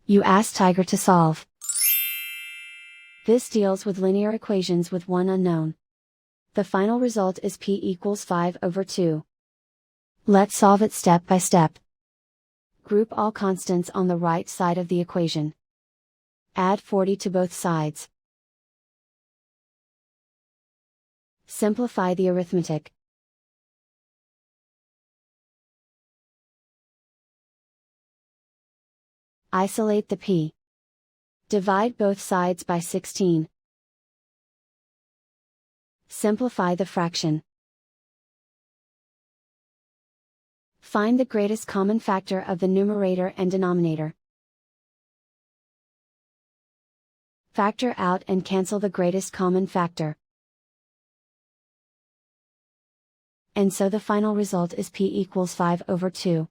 You ask Tiger to solve. This deals with linear equations with one unknown. The final result is p equals 5/2. Let's solve it step by step. Group all constants on the right side of the equation. Add 40 to both sides. Simplify the arithmetic. Isolate the p. Divide both sides by 16. Simplify the fraction. Find the greatest common factor of the numerator and denominator. Factor out and cancel the greatest common factor. And so the final result is p equals 5/2.